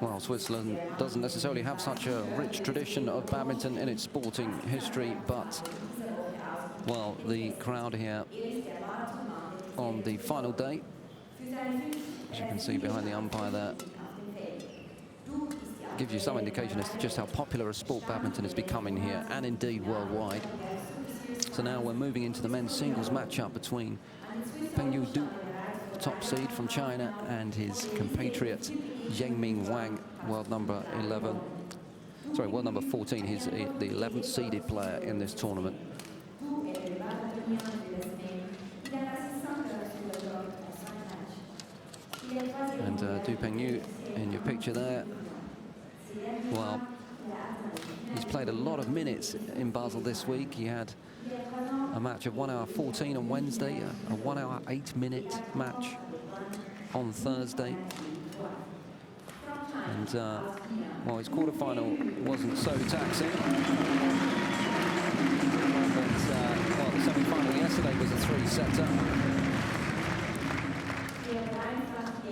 Well, Switzerland doesn't necessarily have such a rich tradition of badminton in its sporting history, but, well, the crowd here on the final day, as you can see behind the umpire there, gives you some indication as to just how popular a sport badminton is becoming here, and indeed worldwide. So now we're moving into the men's singles matchup between Pengyu, top seed from China, and his compatriot Zhengming Wang, world number 14. He's the 11th seeded player in this tournament. And Du Pengyu in your picture there. Well, he's played a lot of minutes in Basel this week. He had a match of 1 hour 14 on Wednesday, a 1 hour 8-minute match on Thursday. And, well, his quarterfinal wasn't so taxing. But, well, the semi-final yesterday was a 3-setter.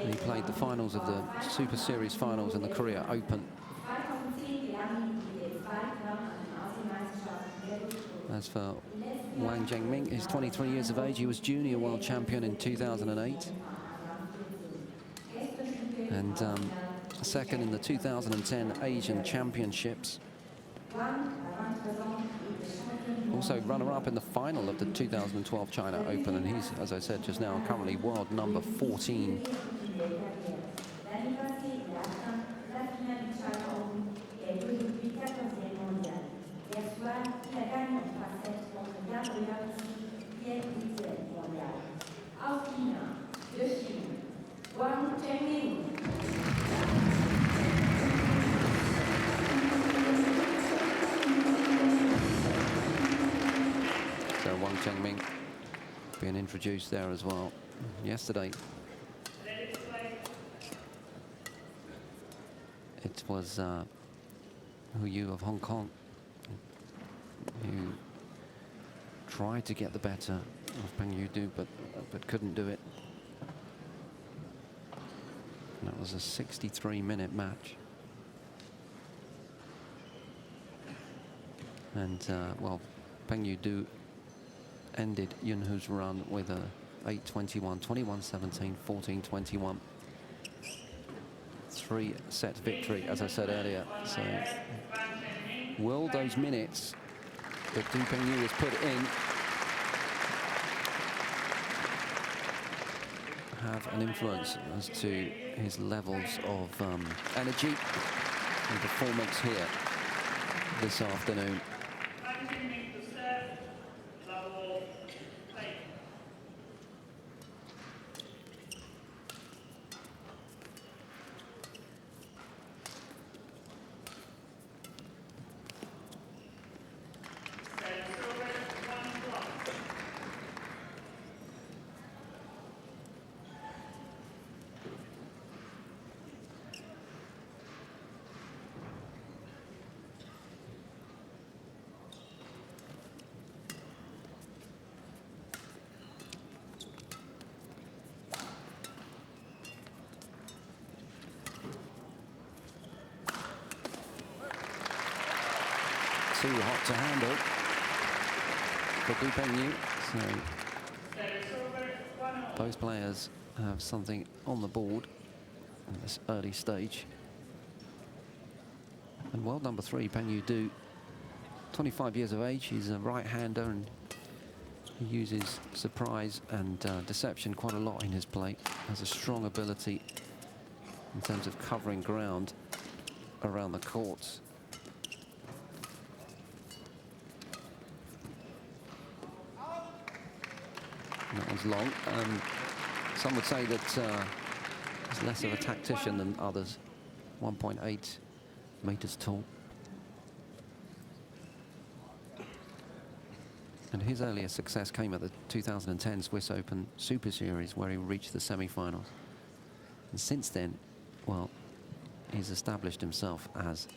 He played the finals of the Super Series finals in the Korea Open. As for WANG Zhengming, he's 23 years of age. He was junior world champion in 2008. And second in the 2010 Asian Championships. Also runner-up in the final of the 2012 China Open. And he's, as I said just now, currently world number 14. So WANG Zhengming being introduced there as well. Yesterday it was Hu Yu of Hong Kong who tried to get the better of Pengyu, but couldn't do it. And that was a 63-minute match. And well, Pengyu ended Yunhu's run with a 8-21, 21-17, 14-21. 3-set victory, as I said earlier. So will those minutes that Du Pengyu has put in have an influence as to his levels of energy and performance here this afternoon? Too hot to handle for Du Pengyu. So both players have something on the board at this early stage. And world number 3, Pengyu Du, 25 years of age. He's a right-hander and he uses surprise and deception quite a lot in his play. Has a strong ability in terms of covering ground around the courts. That one's long. Some would say that he's less of a tactician than others. 1.8 meters tall. And his earliest success came at the 2010 Swiss Open Super Series, where he reached the semi-finals. And since then, well, he's established himself as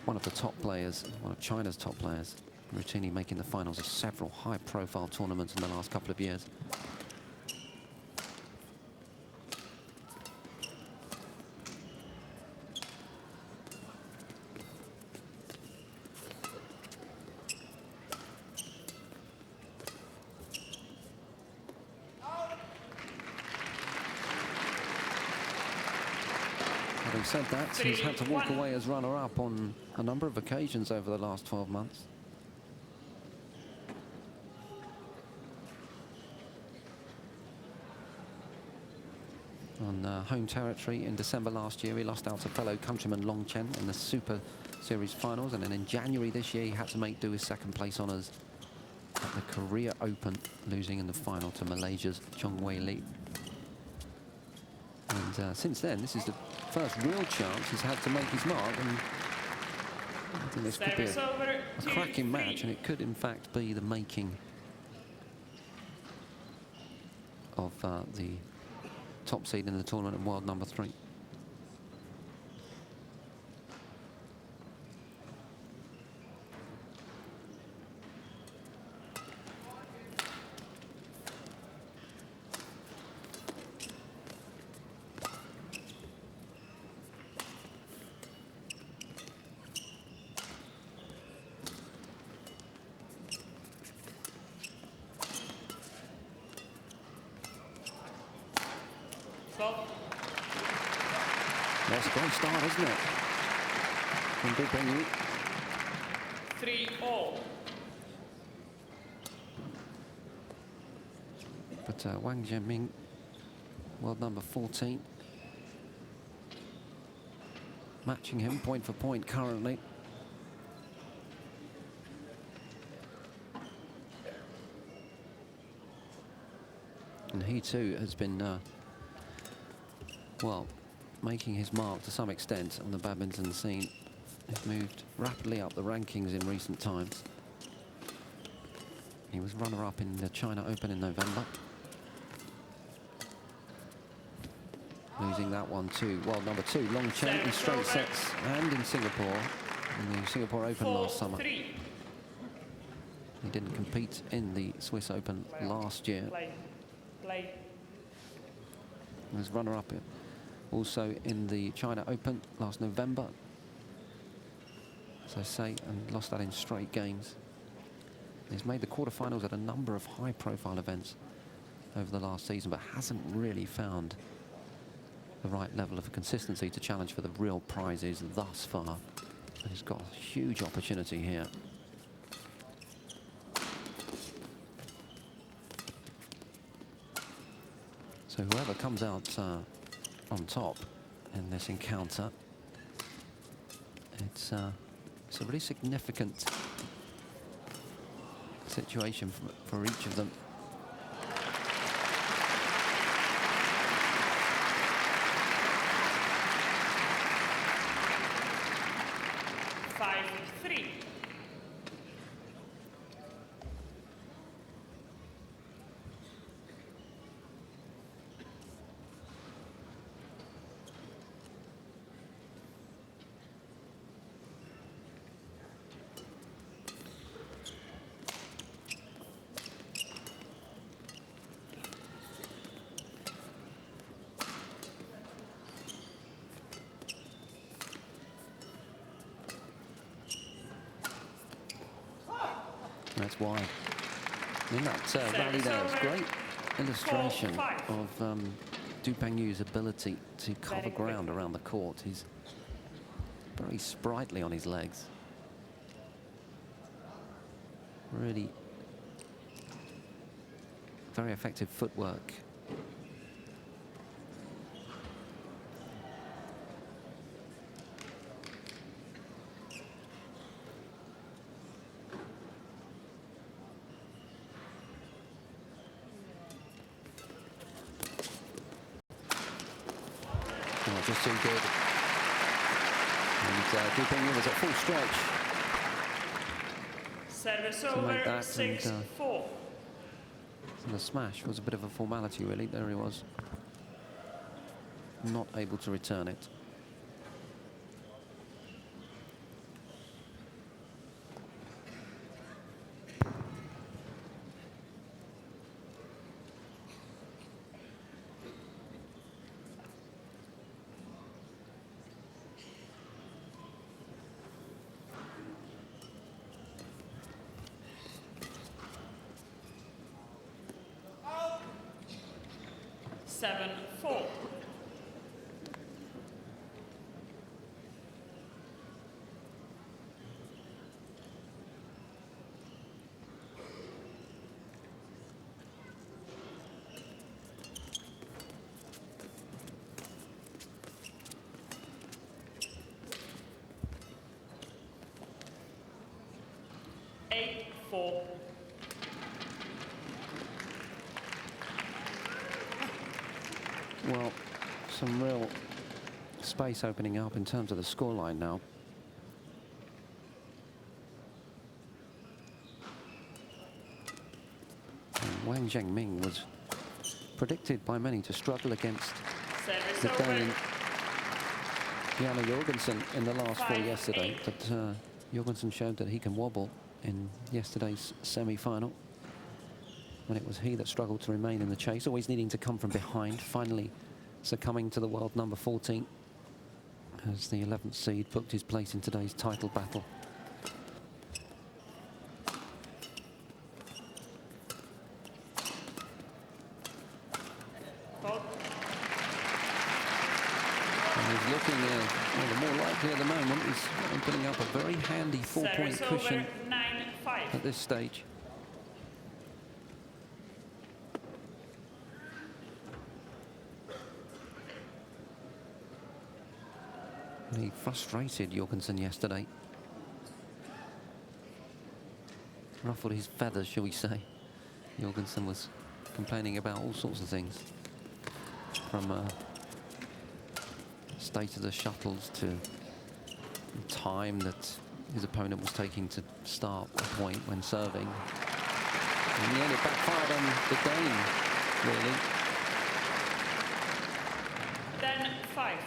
one of the top players, one of China's top players, routinely making the finals of several high-profile tournaments in the last couple of years. Having said that, he's had to walk away as runner-up on a number of occasions over the last 12 months. On home territory in December last year, he lost out to fellow countryman Long Chen in the Super Series finals, and then in January this year he had to make do his second place honours at the Korea Open, losing in the final to Malaysia's Chong Wei Li. And since then, this is the first real chance he's had to make his mark, and I think this could be a cracking match, and it could in fact be the making of the top seed in the tournament and world number 3. That's a great start, isn't it? From Pengyu. 3-all. But WANG Zhengming, world number 14, matching him point for point currently. And he too has been, well, making his mark to some extent on the badminton scene. He's moved rapidly up the rankings in recent times. He was runner-up in the China Open in November, losing that one to world number 2 Long Chen in straight sets and in Singapore in the Singapore Open last summer. He didn't compete in the Swiss Open last year. He was runner-up also in the China Open last November, as I say, and lost that in straight games. He's made the quarterfinals at a number of high-profile events over the last season, but hasn't really found the right level of consistency to challenge for the real prizes thus far. And he's got a huge opportunity here. So whoever comes out on top in this encounter, it's a really significant situation for each of them. That's why. In that rally there, it's a great illustration of Pengyu's ability to cover ground around the court. He's very sprightly on his legs. Really very effective footwork. Just too good. And Pengyu was at full stretch. Service to make over, that 6-4. And the smash was a bit of a formality, really. There he was, not able to return it. 8-4. Well, some real space opening up in terms of the scoreline now. And WANG Zhengming was predicted by many to struggle against the Dane Janne Jorgensen in the last four yesterday. But Jorgensen showed that he can wobble in yesterday's semi-final, when it was he that struggled to remain in the chase, always needing to come from behind, finally succumbing to the world number 14 as the 11th seed booked his place in today's title battle. And he's looking, well, the more likely at the moment, he's opening up a very handy 4-point cushion at this stage. He frustrated Jorgensen yesterday. Ruffled his feathers, shall we say. Jorgensen was complaining about all sorts of things, from state of the shuttles to the time that his opponent was taking to start a point when serving. In the end, it backfired on the Dane, really. Then 5.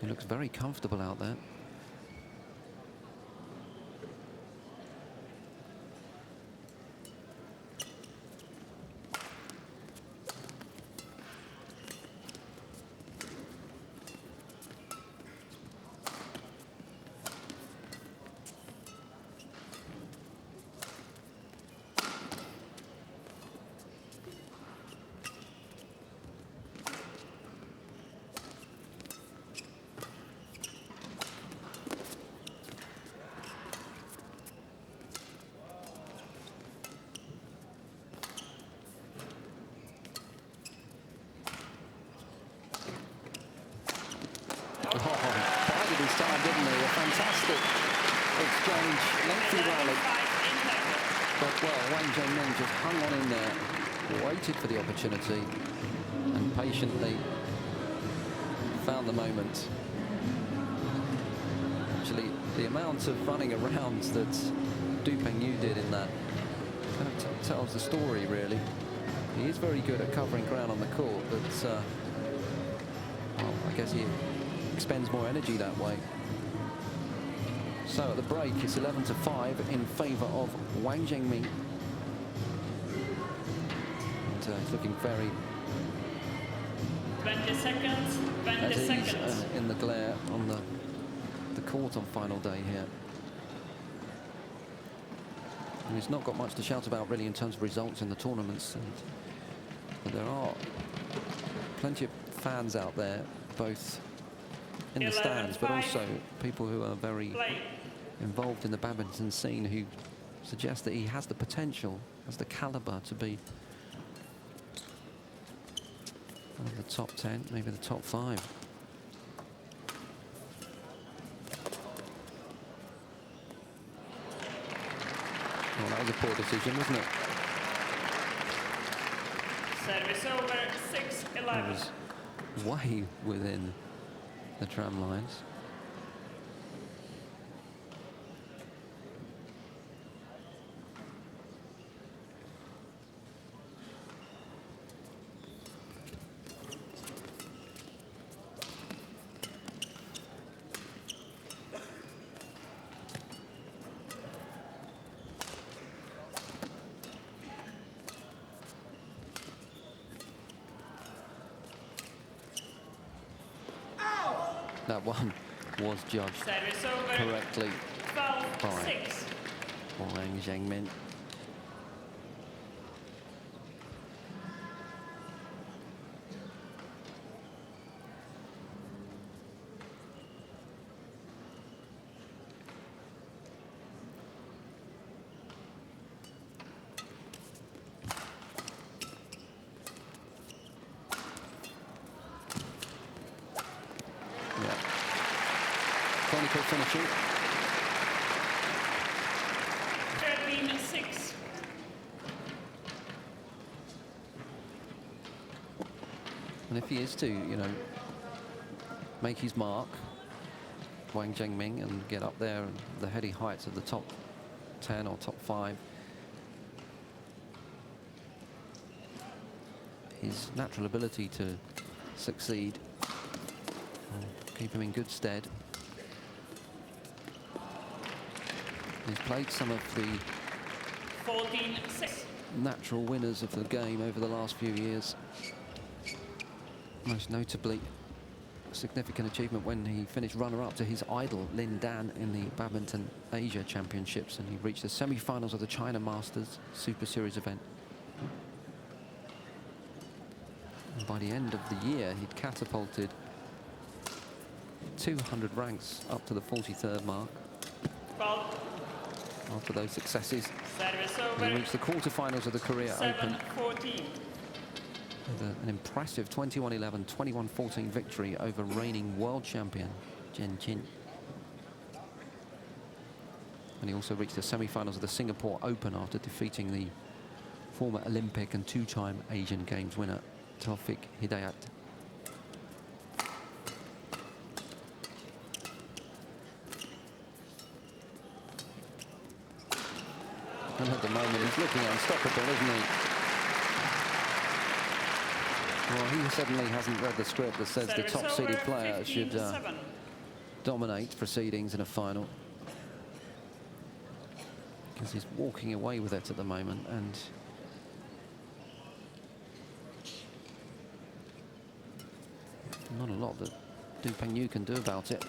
He looks very comfortable out there. Bided his time, didn't he? A fantastic exchange, lengthy rally. But, well, WANG Zhengming just hung on in there, waited for the opportunity, and patiently found the moment. Actually, the amount of running around that Pengyu did in that kind of tells the story, really. He is very good at covering ground on the court, but, well, I guess he expends more energy that way. So at the break, it's 11-5 in favour of WANG Zhengming. And he's looking very 20 seconds, 20 seconds. In the glare on the court on final day here. And he's not got much to shout about really in terms of results in the tournaments. But there are plenty of fans out there, both in the stands, but also people who are very involved in the badminton scene, who suggest that he has the potential, has the caliber to be one of the top 10, maybe the top 5. Well, that was a poor decision, wasn't it? Service over, 6-11. It was way within the tram lines. That one was judged correctly by WANG Zhengming. technical finishing. 13-6. And if he is to, you know, make his mark, WANG Zhengming, and get up there in the heady heights of the top 10 or top 5, his natural ability to succeed will keep him in good stead. He's played some of the 14-6. natural winners of the game over the last few years. Most notably, a significant achievement when he finished runner-up to his idol Lin Dan in the Badminton Asia Championships, and he reached the semi-finals of the China Masters Super Series event. And by the end of the year, he'd catapulted 200 ranks up to the 43rd mark. 12. After those successes, Service he over. reached the quarterfinals of the Korea Open 7-14. with an impressive 21-11, 21-14 victory over reigning world champion Chen Qin. And he also reached the semi-finals of the Singapore Open after defeating the former Olympic and two-time Asian Games winner Taufik Hidayat. And at the moment, he's looking unstoppable, isn't he? Well, he certainly hasn't read the script that says the Service top-seeded over, player should 15-7. dominate proceedings in a final. Because he's walking away with it at the moment, and not a lot that Pengyu can do about it.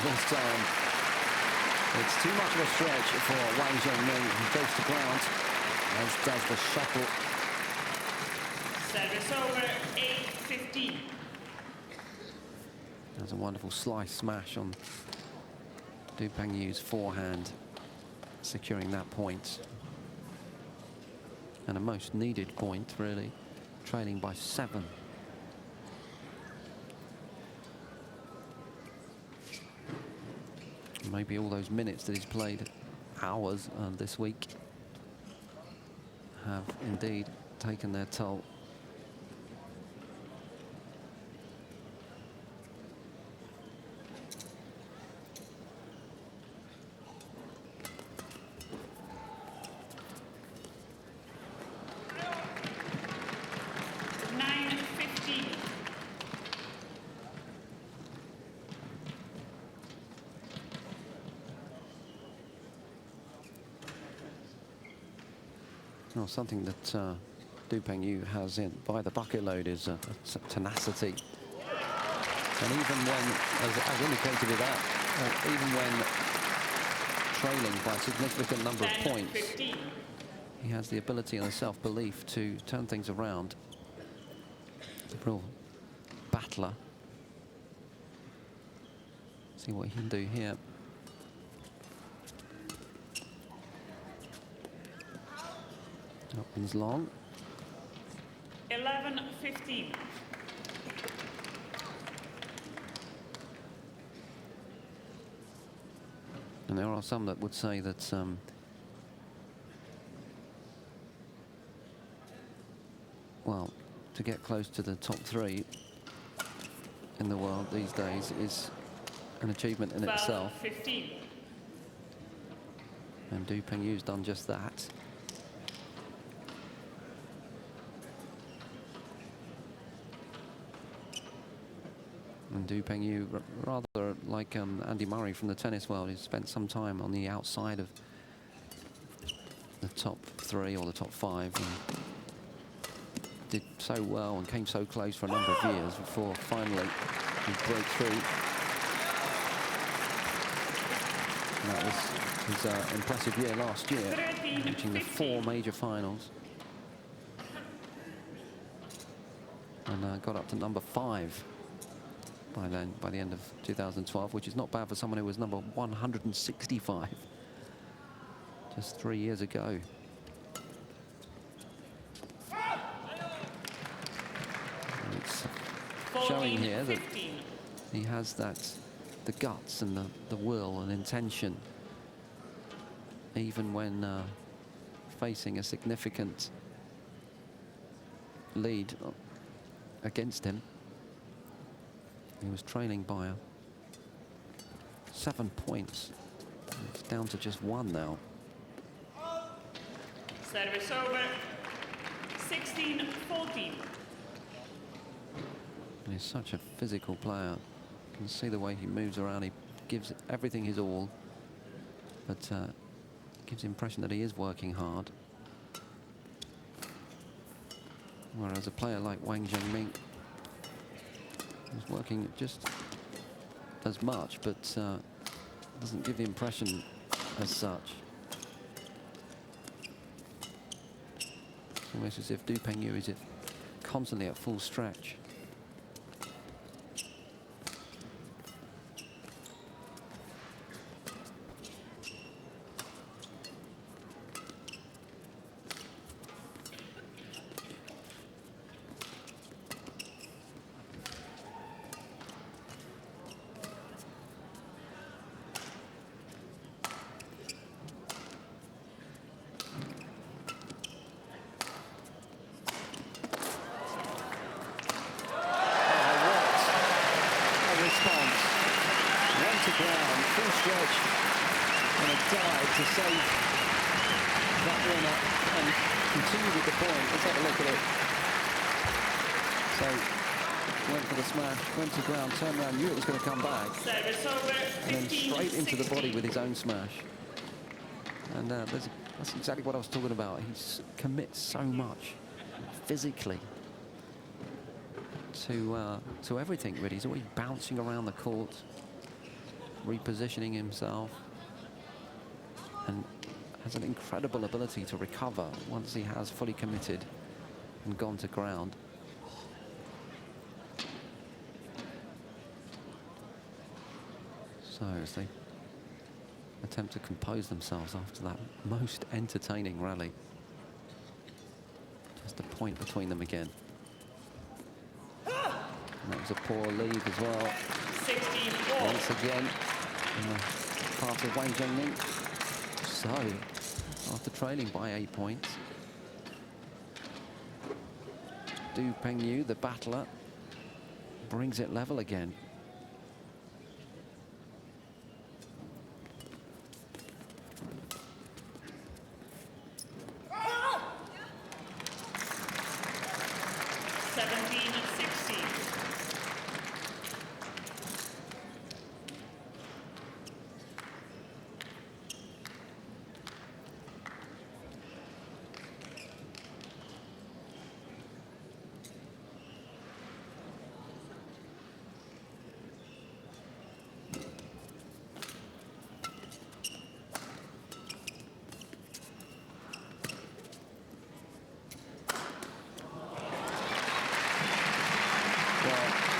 This time, it's too much of a stretch for WANG Zhengming, who goes to ground, as does the shuttle. Service over, 8-15. There's a wonderful slice smash on Pengyu's forehand, securing that point. And a most needed point, really, trailing by 7. Maybe all those minutes that he's played, hours this week, have indeed taken their toll. Well, something that Pengyu has in by the bucket load is tenacity. And even when, as indicated with that, even when trailing by a significant number of points, 10-15. he has the ability and the self-belief to turn things around. He's a real battler. See what he can do here. Opens long. 11-15. And there are some that would say that well, to get close to the top 3 in the world these days is an achievement in itself. 12-15. And Pengyu's done just that. And Pengyu, rather like Andy Murray from the tennis world, he's spent some time on the outside of the top 3 or the top 5, and did so well and came so close for a number of years before finally he broke through. And that was his impressive year last year, reaching the 4 major finals. And got up to number 5 by the end of 2012, which is not bad for someone who was number 165 just 3 years ago. showing here that 15. he has the guts and the will and intention, even when facing a significant lead against him. He was trailing by 7 points. It's down to just 1 now. Service over. 16-14. He's such a physical player. You can see the way he moves around. He gives everything his all, but gives the impression that he is working hard. Whereas a player like WANG Zhengming is working just as much, but doesn't give the impression as such. It's almost as if Pengyu is constantly at full stretch. To save that winner and continue with the point. Let's have a look at it. So, went for the smash, went to ground, turned around, knew it was going to come back. Service over. And then straight into the body with his own smash. And that's exactly what I was talking about. He commits so much physically to everything, really. He's always bouncing around the court, repositioning himself, and has an incredible ability to recover once he has fully committed and gone to ground. So as they attempt to compose themselves after that most entertaining rally. Just a point between them again. And that was a poor lead as well. 16-4. Once again, part of WANG Zhengming. So, after trailing by 8 points, Pengyu, the battler, brings it level again.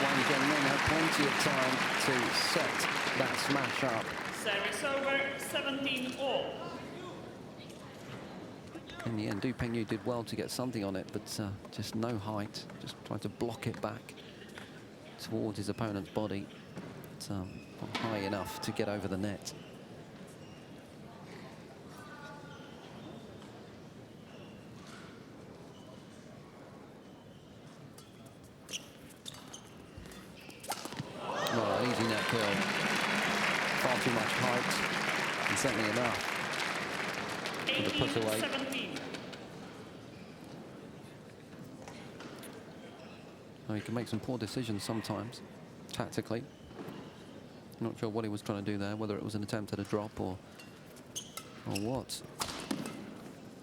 WANG Zhengming had plenty of time to set that smash up. Service over. 17-all. In the end, Pengyu did well to get something on it, but just no height. Just tried to block it back towards his opponent's body. But, not high enough to get over the net. Easy net kill. Far too much height, and certainly enough for the put away. 18-17. He can make some poor decisions sometimes, tactically. Not sure what he was trying to do there, whether it was an attempt at a drop or what.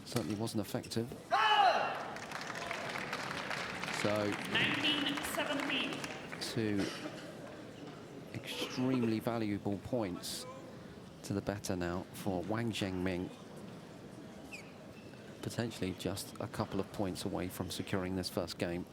Certainly wasn't effective. So 19-17. 2 extremely valuable points to the better now for WANG Zhengming. Potentially just a couple of points away from securing this first game.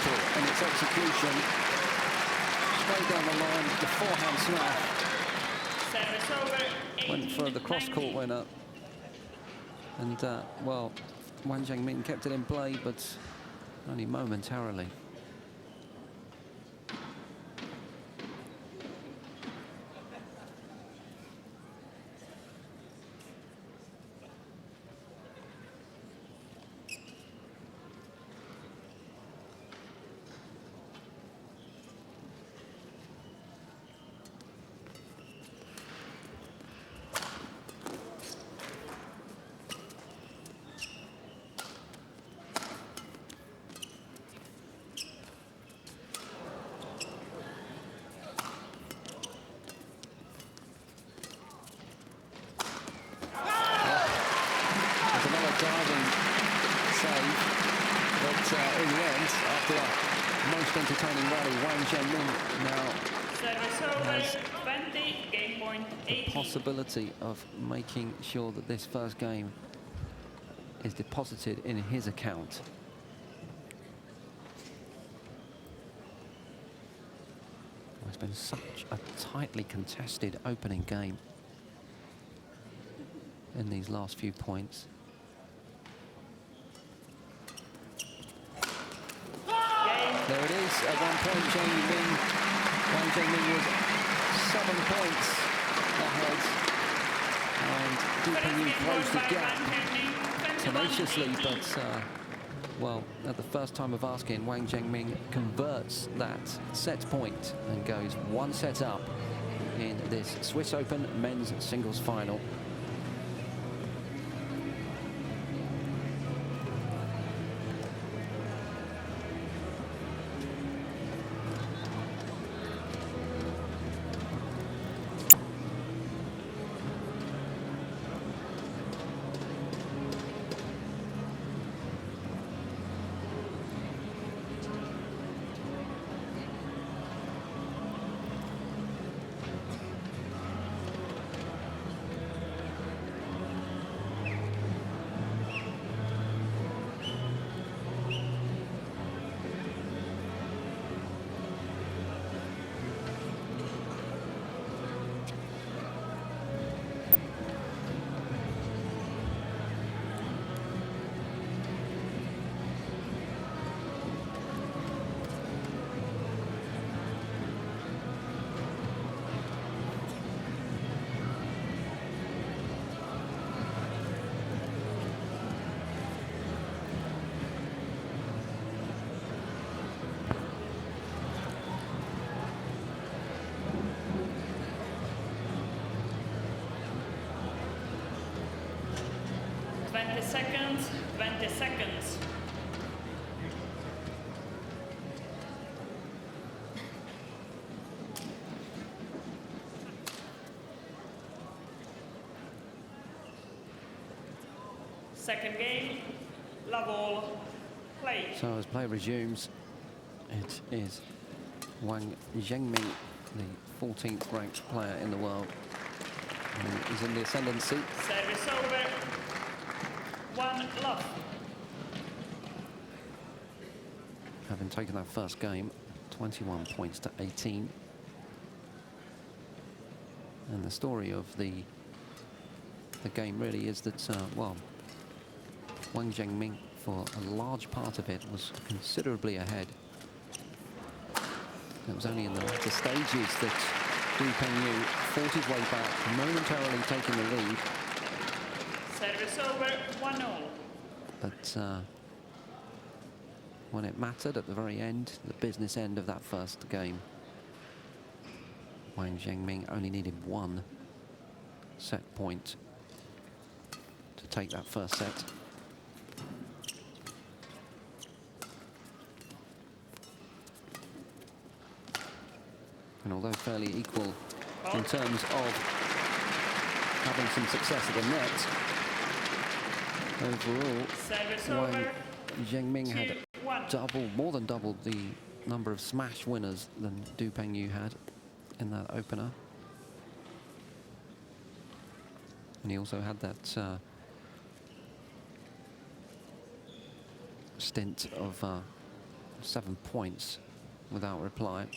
brutal in its execution. Straight down the line, the forehand smash. Service over. Went for the 18-19. cross-court winner. And, well, Wang Zhengming kept it in play, but only momentarily. Diving save, but in the end, after a most entertaining rally, Wang Zhengming now Service over. has 20. Game point the 18. possibility of making sure that this first game is deposited in his account. It's been such a tightly contested opening game in these last few points. There it is, at 1 point, Wang Zhengming was 7 points ahead. And Pengyu closed the gap tenaciously, but, well, at the first time of asking, Wang Zhengming converts that set point and goes 1 set up in this Swiss Open men's singles final. Seconds, 20 seconds. Second game, love all, play. So as play resumes, it is Wang Zhengming, the 14th ranked player in the world, who is in the ascendancy. Service over. 1 love. Having taken that first game, 21 points to 18. And the story of the game really is that, well, Wang Zhengming, for a large part of it, was considerably ahead. It was only in the stages that Pengyu fought his way back, momentarily taking the lead. Service over, 1-0. But when it mattered at the very end, the business end of that first game, Wang Zhengming only needed 1 set point to take that first set. And although fairly equal in terms of having some success at the net, overall, Wang Zhengming had more than double the number of smash winners than Pengyu had in that opener. And he also had that stint of 7 points without reply.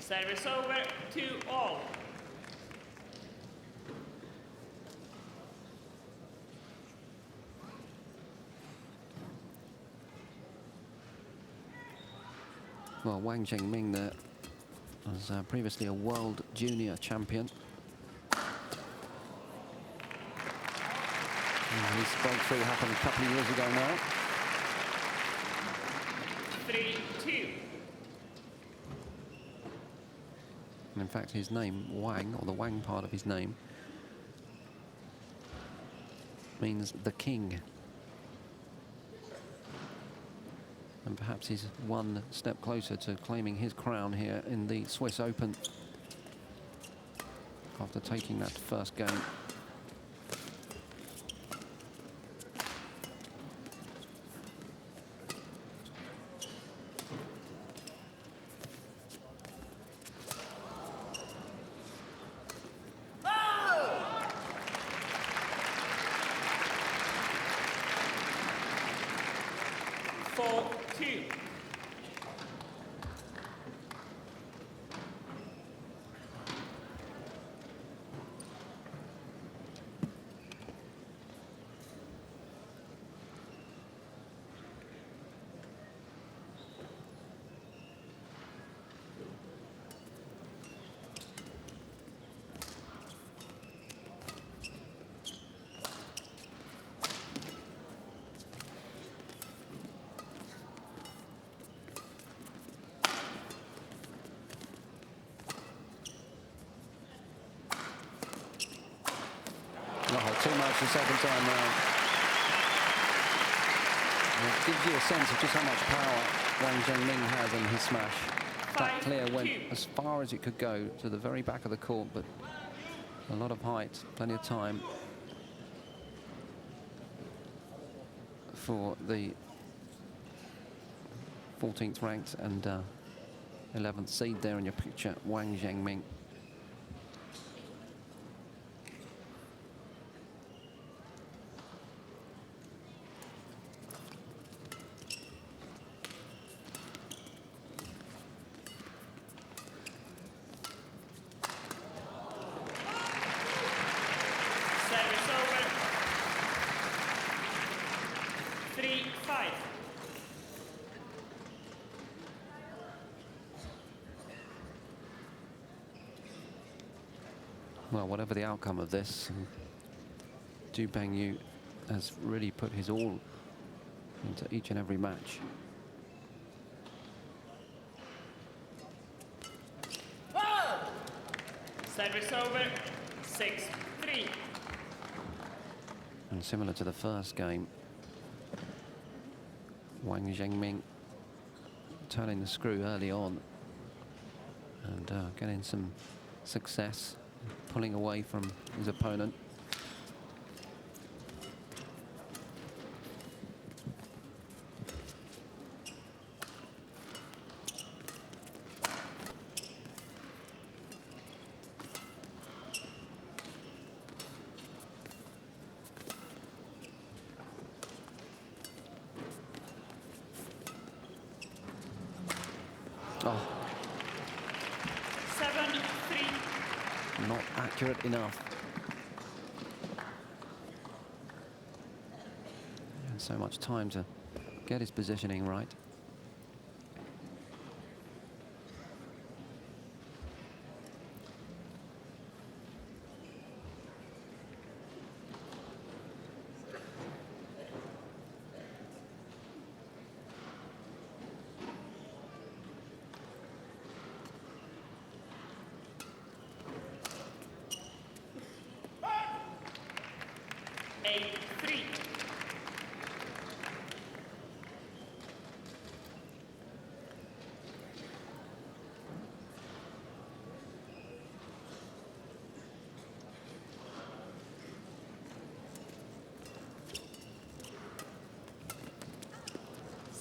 Service over, 2-all. Well, WANG Zhengming there was previously a world junior champion. And his breakthrough happened a couple of years ago now. 3-2. And in fact, his name, Wang, or the Wang part of his name, means the king. And perhaps he's one step closer to claiming his crown here in the Swiss Open after taking that first game. Too much the second time round. And it gives you a sense of just how much power WANG Zhengming has in his smash. That clear went as far as it could go to the very back of the court, but a lot of height, plenty of time for the 14th ranked and 11th seed there in your picture, WANG Zhengming. Well, whatever the outcome of this, Pengyu has really put his all into each and every match. Service over, 6-3. And similar to the first game, WANG Zhengming turning the screw early on and getting some success, pulling away from his opponent. Oh. 7-3. Not accurate enough. And so much time to get his positioning right.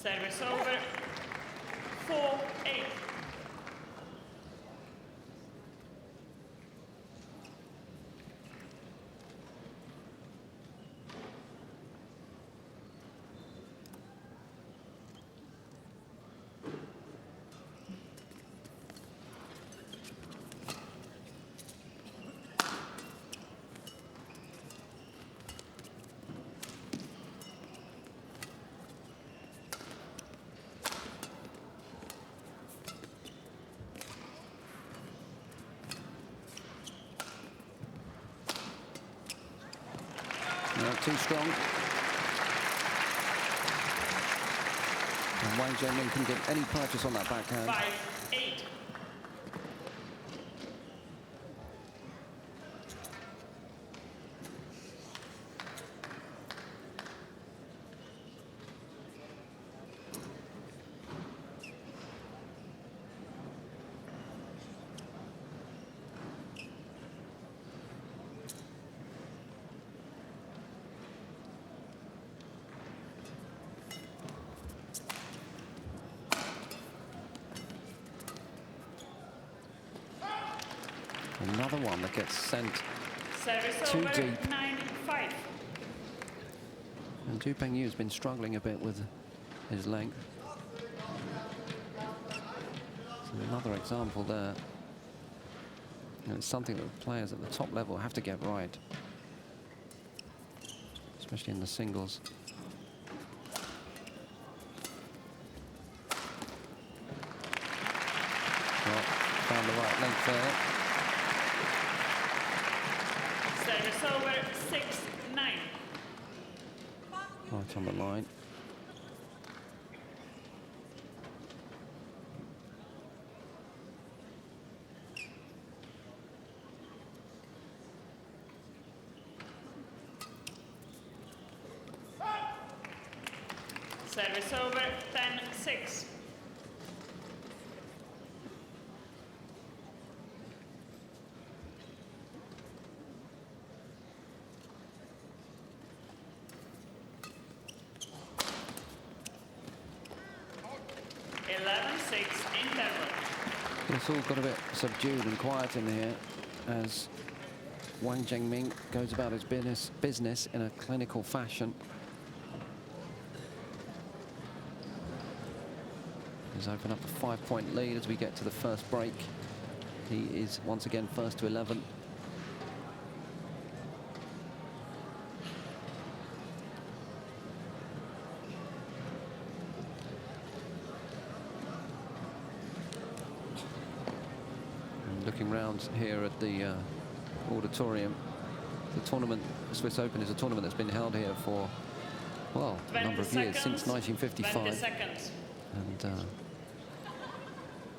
Service over, 4-8. too strong. And Wang Zhengming couldn't get any purchase on that backhand. 5-8. Another one that gets sent Service too over, deep. 9-5. And Pengyu has been struggling a bit with his length. So another example there. And it's something that players at the top level have to get right, especially in the singles. Well, found the right length there. Service over, 6-9. Right on the line. Service over, 10-6. It's all got a bit subdued and quiet in here as Wang Zhengming goes about his business in a clinical fashion. He's opened up a 5-point lead as we get to the first break. He is once again first to 11. Looking round here at the auditorium, the tournament, the Swiss Open, is a tournament that's been held here for, well, a number of years, since 1955. And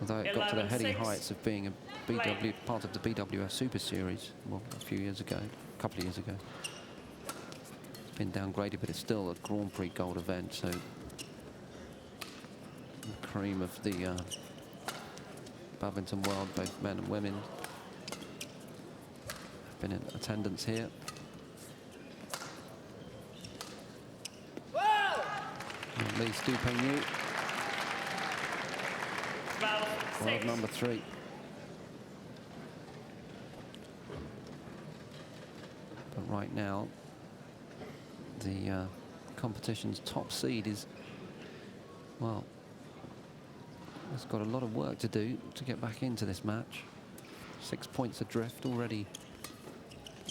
although it got to the heady heights of being a part of the BWF Super Series, well, a few years ago, a couple of years ago, it's been downgraded, but it's still a Grand Prix Gold event, so the cream of the badminton world, both men and women, have been in attendance here. At least Pengyu, world number 3. But right now, the competition's top seed is, well, it's got a lot of work to do to get back into this match. 6 points adrift, already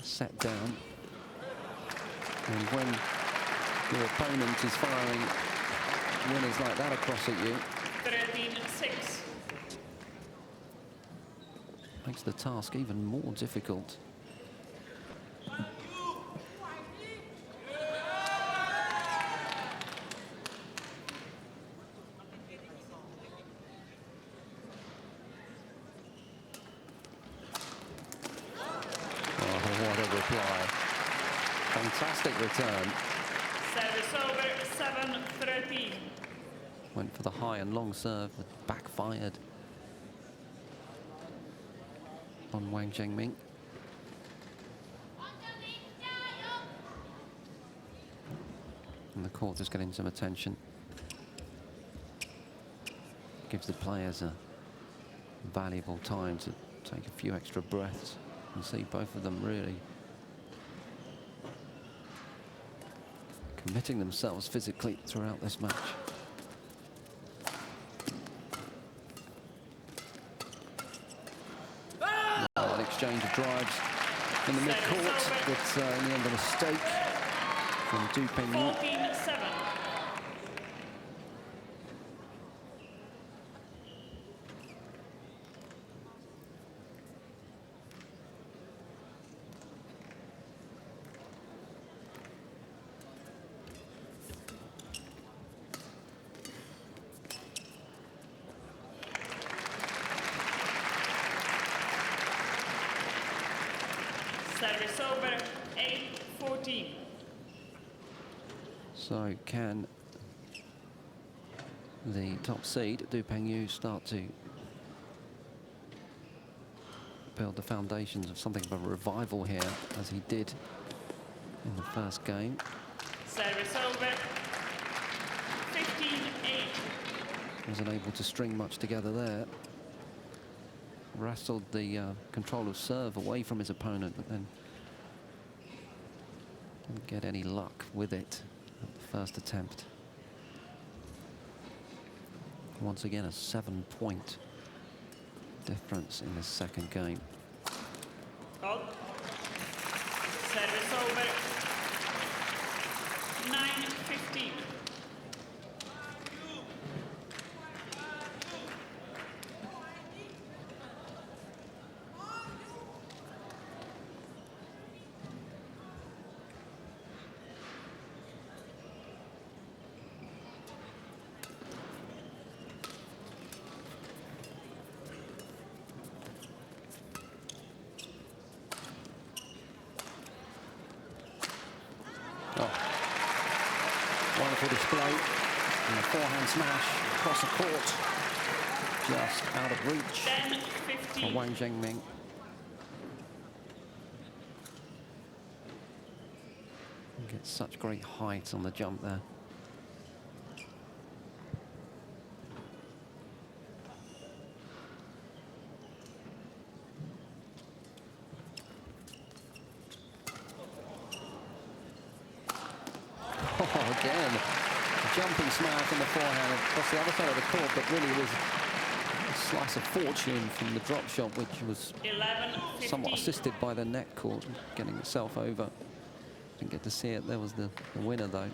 set down. And when your opponent is firing winners like that across at you, 13-6. makes the task even more difficult. Fantastic return. Service over, 7-13. Went for the high and long serve, but backfired on Wang Zhengming. And the court is getting some attention. Gives the players a valuable time to take a few extra breaths and see both of them really committing themselves physically throughout this match. An exchange of drives in the mid-court, but in the end a mistake from Pengyu. 14-7. Service over 8-14. So can the top seed, Pengyu, start to build the foundations of something of a revival here, as he did in the first game? Service over 15-8. Wasn't able to string much together there. Wrestled the control of serve away from his opponent, but then didn't get any luck with it at the first attempt. Once again, a 7-point difference in the second game. Called. Service over 9-15. Wonderful display, and a forehand smash across the court, just out of reach for 10-15. WANG Zhengming. Gets such great height on the jump there. Again, jumping smash in the forehand across the other side of the court, but really was a slice of fortune from the drop shot, which was 11-15. somewhat assisted by the net court, getting itself over. Didn't get to see it. There was the winner, though.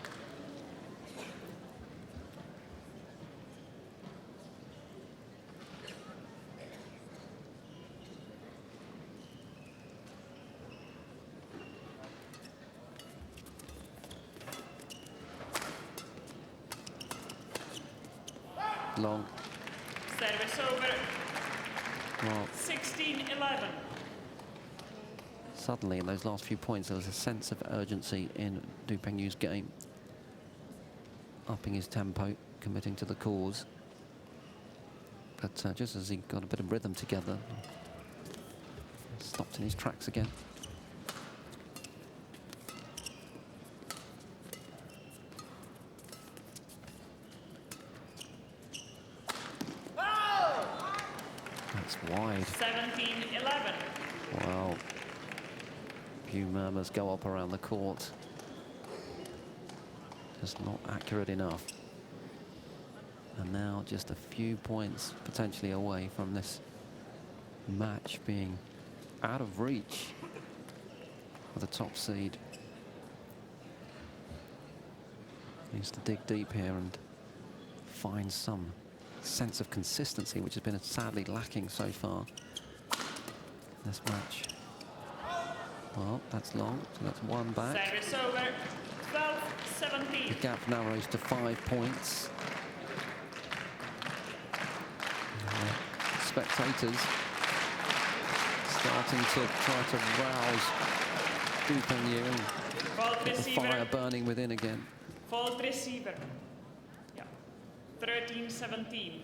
Long. Service over Well, 16-11. suddenly in those last few points there was a sense of urgency in Pengyu's game, upping his tempo, committing to the cause, but just as he got a bit of rhythm together, stopped in his tracks again. That's wide. 17-11. Wow. Few murmurs go up around the court. Just not accurate enough. And now just a few points potentially away from this match being out of reach for the top seed. Needs to dig deep here and find some sense of consistency, which has been sadly lacking so far this match. Well, that's long, so that's one back. Service over 12-17. The gap narrows to 5 points. Spectators starting to try to rouse Pengyu and Fault get the receiver. fire burning within again. Fault receiver. Yeah. 13-17.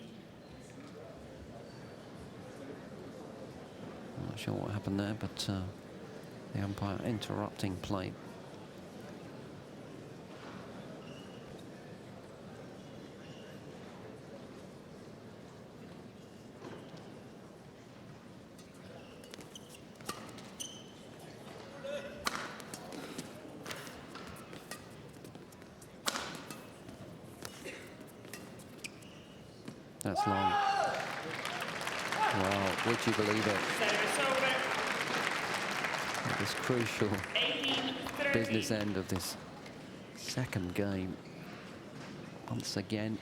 I'm not sure what happened there, but the umpire interrupting play. That's long. Wow, would you believe it? Service over At this crucial 18-13. business end of this second game. Once again,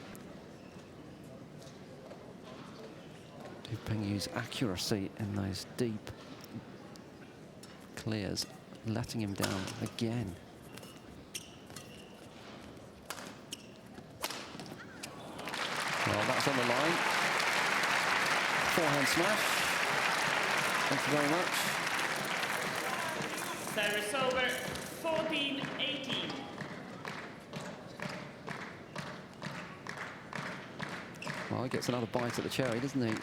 Pengyu's accuracy in those deep clears, letting him down again. Well, that's on the line. Forehand smash. Thank you very much. Service over 14-18. Well, he gets another bite at the cherry, doesn't he?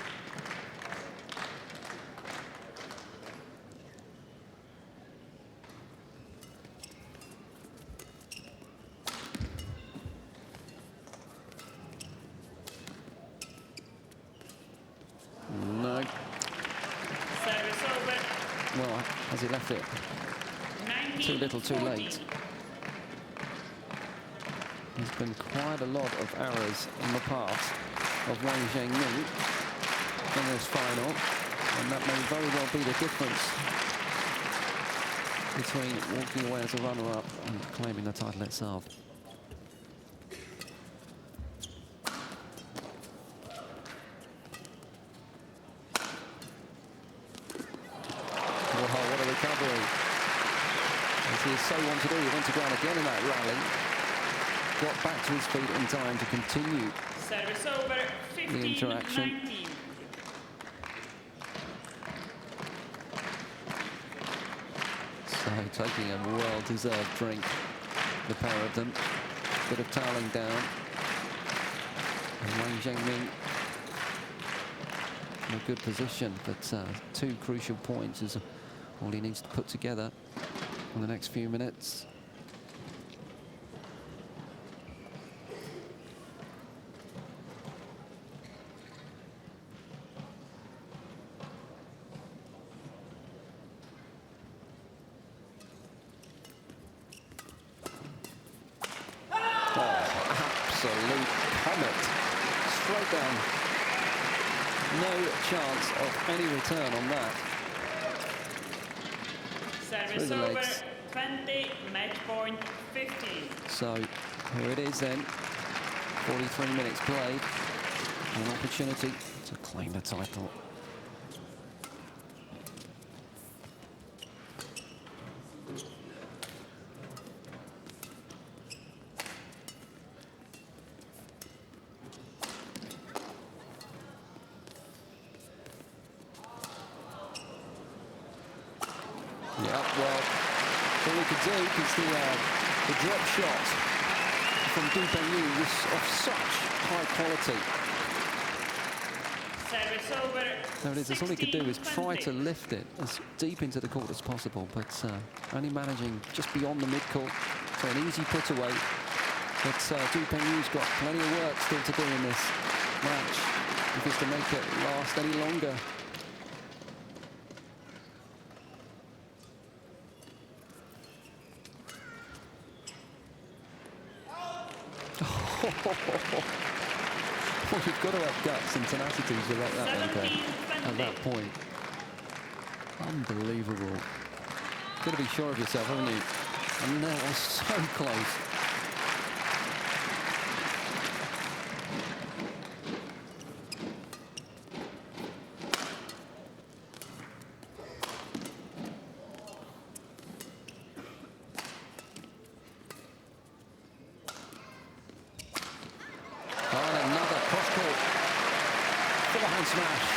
No. Service over. Well, has he left it? 19, Too little, too 14. late. There's been quite a lot of errors in the past of WANG Zhengming in this final, and that may very well be the difference between walking away as a runner-up and claiming the title itself. Wow, what a recovery. As he is so want to do, he went to ground again in that rally. Got back to his feet in time to continue Service over the interaction. 15-19. So taking a well-deserved drink, the pair of them. Bit of toweling down. And WANG Zhengming in a good position, but two crucial points is all he needs to put together in the next few minutes. Absolute comet. Straight down. No chance of any return on that. Service Through the over legs. 20, match point 15. So here it is then. 43 minutes played. An opportunity to claim the title. Yeah, well, all we could do because the drop shot from Pengyu was of such high quality. Service over. There it is. That's all he could do is try 16-20. to lift it as deep into the court as possible, but only managing just beyond the mid-court for an easy put away. But Pengyu's got plenty of work still to do in this match if he's to make it last any longer. Well, you've got to have guts and tenacity to let that one go at that point. Unbelievable. Got to be sure of yourself, haven't you? And that was so close. Smash.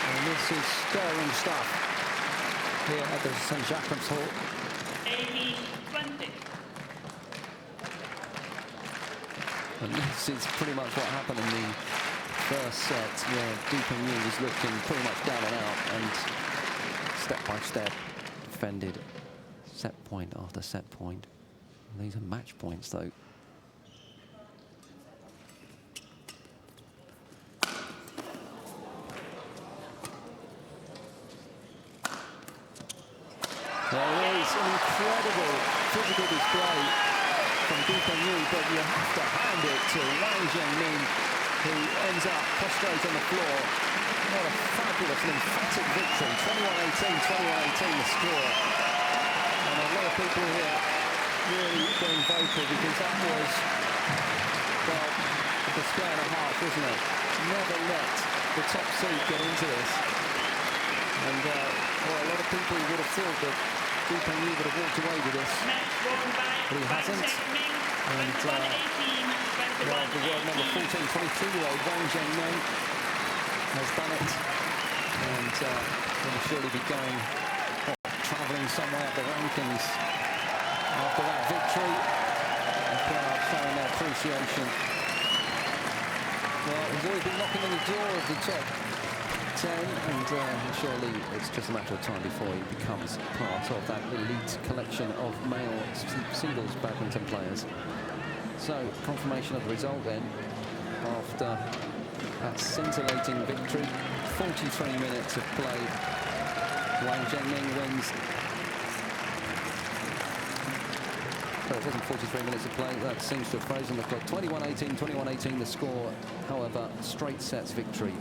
And this is stirring stuff here at the St. Jacobs Hall. 18-20. And this is pretty much what happened in the first set, where Pengyu was looking pretty much down and out and step by step defended set point after set point. And these are match points though. There is an incredible physical display from Pengyu, but you have to hand it to WANG Zhengming, who ends up prostrate on the floor. What a fabulous and emphatic victory. 21-18, 21-18 the score. And a lot of people here really getting vocal because that was, well, a display and a half, wasn't it? Never let the top seed get into this. And well, a lot of people would have thought that Pengyu would have walked away with this, but he hasn't. And well, the world number 14, 23-year-old WANG Zhengming has done it, and will surely be going travelling travelling somewhere up the rankings after that victory. The crowd showing their appreciation. Well, he's always been knocking on the door of the top 10, and surely it's just a matter of time before he becomes part of that elite collection of male singles badminton players. So, confirmation of the result then, after that scintillating victory. 43 minutes of play. WANG Zhengming wins. So it wasn't 43 minutes of play, that seems to have frozen the clock. 21-18, 21-18 the score. However, straight sets victory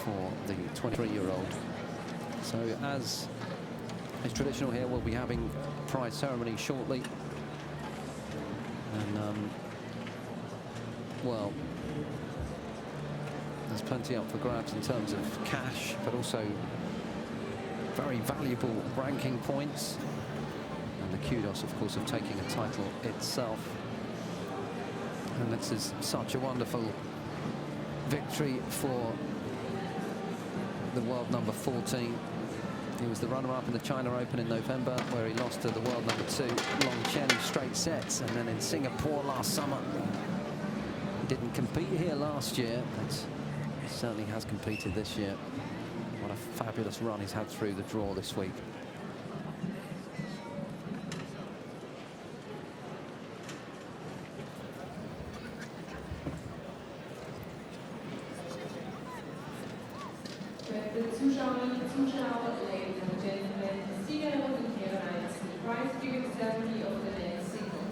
for the 23-year-old. So as is traditional here, we'll be having prize ceremony shortly. And well, there's plenty up for grabs in terms of cash, but also very valuable ranking points. And the kudos, of course, of taking a title itself. And this is such a wonderful victory for the world number 14. He was the runner-up in the China Open in November, where he lost to the world number 2, Long Chen, in straight sets. And then in Singapore last summer, he didn't compete here last year, but he certainly has competed this year. What a fabulous run he's had through the draw this week. Zuschauerinnen und Zuschauer, ladies and gentlemen, die Siegerehrung in ihrer Einzel, Prize Giving Ceremony of the Men's Single.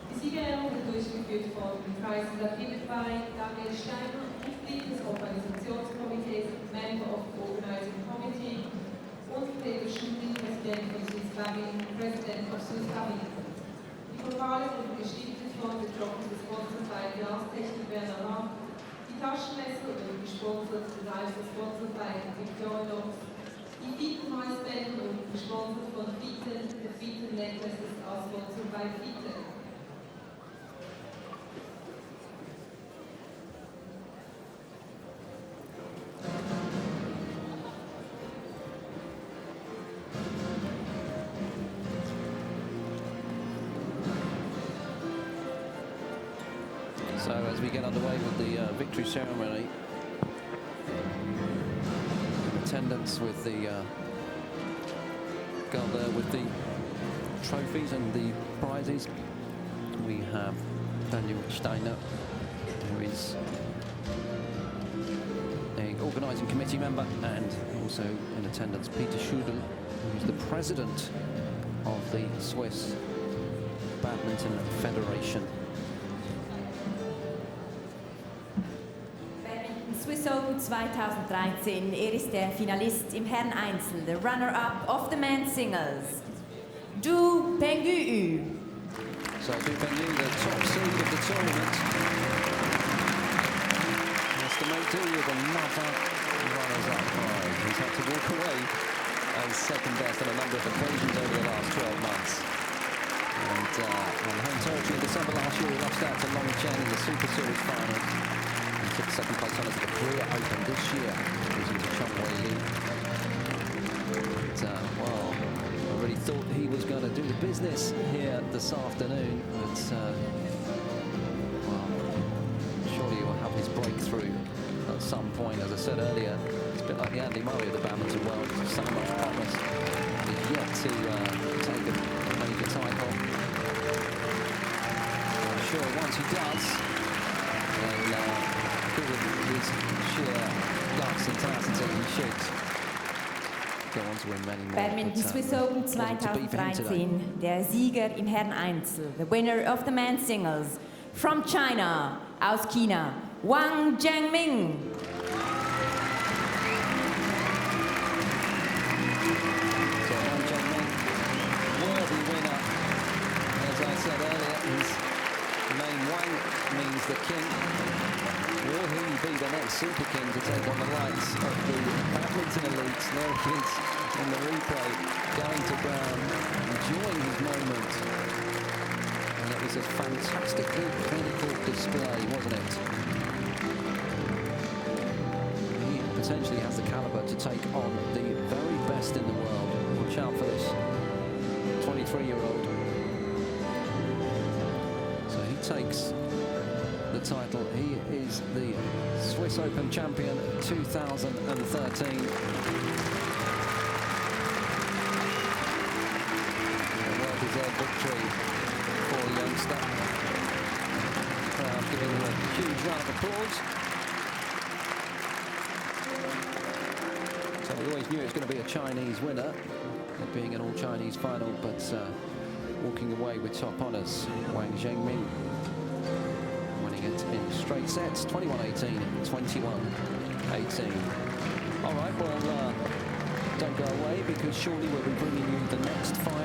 Die Siegerehrung wird durchgeführt von Preisen David bei Daniel Steiner, Mitglied des Organisationskomitees, Member of the Organizing Committee, und Peter Schütting, Präsident von Swiss Babin, President of Swiss Babin. Die Pokale wurden gestiftet von der Trocken gesponsert bei Glastechnik Werner Rapp. Die Taschenmesser wurden gesponsert, das heißt gesponsert bei Victorinox. Die Fitten-Halsbänder wurden gesponsert von Fitten, der Fitten-Necklace ist als Sponsor bei Fitten. So as we get underway with the victory ceremony, in attendance with the girl there with the trophies and the prizes, we have Daniel Steiner, who is an organising committee member, and also in attendance Peter Schütting, who is the president of the Swiss Badminton Federation. Swiss Open 2013. Ist der Finalist im Herren-Einzel, der Runner-up of the men's singles, Pengyu. So Pengyu, the top seed of the tournament, has to make do with another runners-up prize. He's had to walk away as second best on a number of occasions over the last 12 months. And on home territory in December last year, he lost out to Long Chen in the Super Series final. Took second place on at the Korea Open this year, losing to Chung Wei Lee. But, well, I really thought he was going to do the business here this afternoon, but well, surely he will have his breakthrough at some point. As I said earlier, it's a bit like the Andy Murray of the badminton world. So much promise. He's yet to take a major title. I'm sure once he does, then his sheer guts and tenacity, he should go on to win many more. Badminton Swiss Open 2013. Der Sieger im Herren-Einzel, the winner of the men's singles, from China, aus China, WANG Zhengming. So WANG Zhengming, worthy winner. As I said earlier, his name Wang means the king. Will he be the next super king to take on the likes of the badminton elites? There he is in the replay, going to ground, enjoying his moment. And it was a fantastically clinical display, wasn't it? He potentially has the caliber to take on the very best in the world. watch out for this 23-year-old. So he takes the title. He is the Swiss Open champion 2013. A well-deserved victory for the youngster. Crowd giving him a huge round of applause. So we always knew it was going to be a Chinese winner, it being an all-Chinese final, but walking away with top honours, WANG Zhengming, winning it in straight sets, 21-18, 21-18. All right, well, don't go away, because shortly we'll be bringing you the next final.